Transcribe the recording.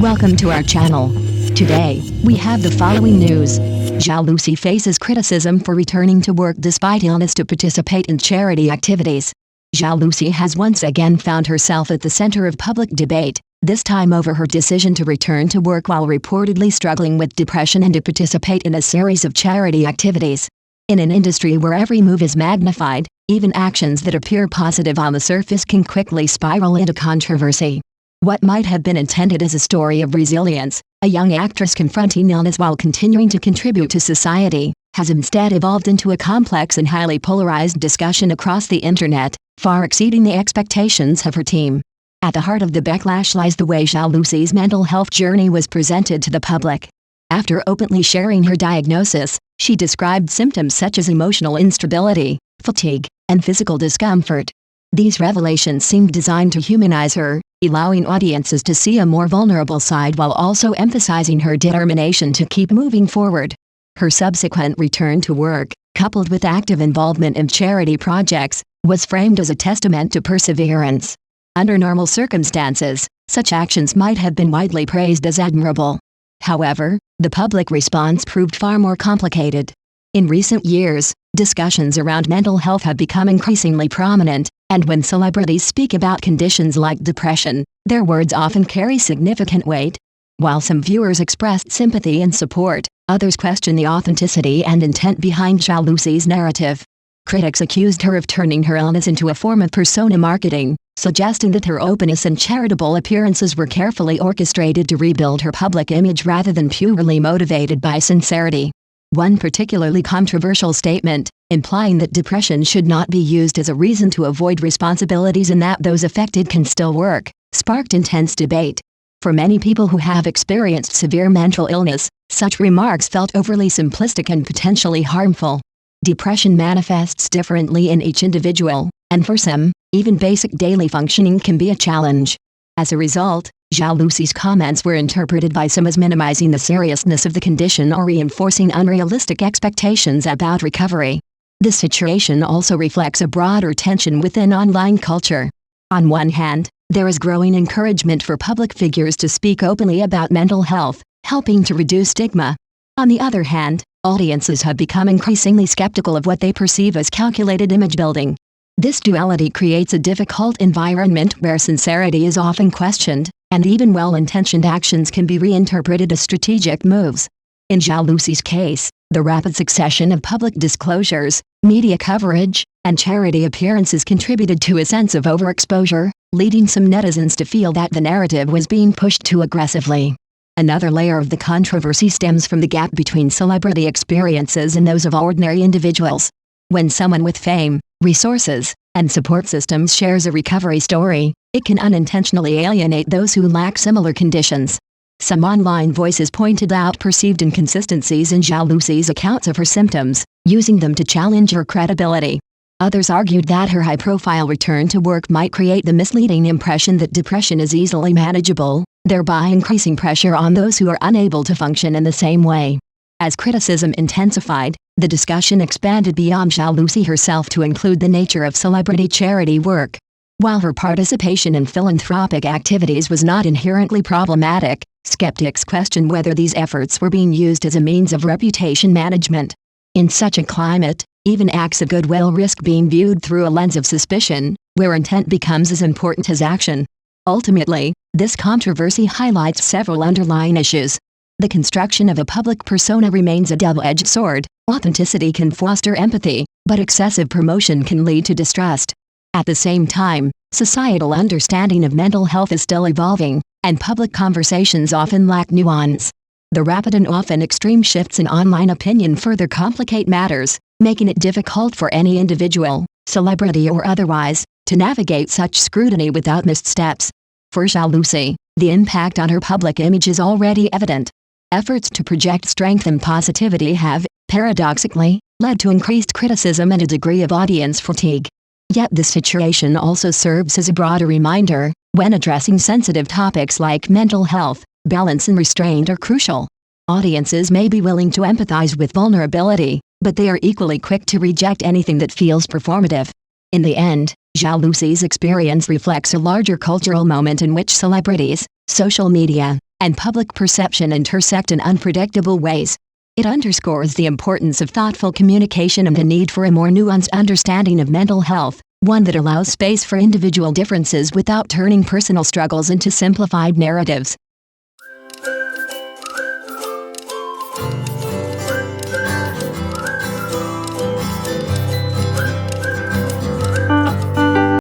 Welcome to our channel. Today, we have the following news. Zhao Lusi faces criticism for returning to work despite illness to participate in charity activities. Zhao Lusi has once again found herself at the center of public debate, this time over her decision to return to work while reportedly struggling with depression and to participate in a series of charity activities. In an industry where every move is magnified, even actions that appear positive on the surface can quickly spiral into controversy. What might have been intended as a story of resilience, a young actress confronting illness while continuing to contribute to society, has instead evolved into a complex and highly polarized discussion across the internet, far exceeding the expectations of her team. At the heart of the backlash lies the way Zhao Lusi's mental health journey was presented to the public. After openly sharing her diagnosis, she described symptoms such as emotional instability, fatigue, and physical discomfort. These revelations seemed designed to humanize her, allowing audiences to see a more vulnerable side while also emphasizing her determination to keep moving forward. Her subsequent return to work, coupled with active involvement in charity projects, was framed as a testament to perseverance. Under normal circumstances, such actions might have been widely praised as admirable. However, the public response proved far more complicated. In recent years, discussions around mental health have become increasingly prominent, and when celebrities speak about conditions like depression, their words often carry significant weight. While some viewers expressed sympathy and support, others questioned the authenticity and intent behind Zhao Lusi's narrative. Critics accused her of turning her illness into a form of persona marketing, suggesting that her openness and charitable appearances were carefully orchestrated to rebuild her public image rather than purely motivated by sincerity. One particularly controversial statement, implying that depression should not be used as a reason to avoid responsibilities and that those affected can still work, sparked intense debate. For many people who have experienced severe mental illness, such remarks felt overly simplistic and potentially harmful. Depression manifests differently in each individual, and for some, even basic daily functioning can be a challenge. As a result, Zhao Lusi's comments were interpreted by some as minimizing the seriousness of the condition or reinforcing unrealistic expectations about recovery. This situation also reflects a broader tension within online culture. On one hand, there is growing encouragement for public figures to speak openly about mental health, helping to reduce stigma. On the other hand, audiences have become increasingly skeptical of what they perceive as calculated image building. This duality creates a difficult environment where sincerity is often questioned, and even well-intentioned actions can be reinterpreted as strategic moves. In Zhao Lusi's case, the rapid succession of public disclosures, media coverage, and charity appearances contributed to a sense of overexposure, leading some netizens to feel that the narrative was being pushed too aggressively. Another layer of the controversy stems from the gap between celebrity experiences and those of ordinary individuals. When someone with fame, resources, and support systems shares a recovery story, it can unintentionally alienate those who lack similar conditions. Some online voices pointed out perceived inconsistencies in Zhao Lusi's accounts of her symptoms, using them to challenge her credibility. Others argued that her high-profile return to work might create the misleading impression that depression is easily manageable, thereby increasing pressure on those who are unable to function in the same way. As criticism intensified, the discussion expanded beyond Zhao Lusi herself to include the nature of celebrity charity work. While her participation in philanthropic activities was not inherently problematic, skeptics questioned whether these efforts were being used as a means of reputation management. In such a climate, even acts of goodwill risk being viewed through a lens of suspicion, where intent becomes as important as action. Ultimately, this controversy highlights several underlying issues. The construction of a public persona remains a double-edged sword. Authenticity can foster empathy, but excessive promotion can lead to distrust. At the same time, societal understanding of mental health is still evolving, and public conversations often lack nuance. The rapid and often extreme shifts in online opinion further complicate matters, making it difficult for any individual, celebrity or otherwise, to navigate such scrutiny without missteps. For Zhao Lusi, the impact on her public image is already evident. Efforts to project strength and positivity have, paradoxically, led to increased criticism and a degree of audience fatigue. Yet this situation also serves as a broader reminder, when addressing sensitive topics like mental health, balance and restraint are crucial. Audiences may be willing to empathize with vulnerability, but they are equally quick to reject anything that feels performative. In the end, Zhao Lusi's experience reflects a larger cultural moment in which celebrities, social media, and public perception intersect in unpredictable ways. It underscores the importance of thoughtful communication and the need for a more nuanced understanding of mental health, one that allows space for individual differences without turning personal struggles into simplified narratives.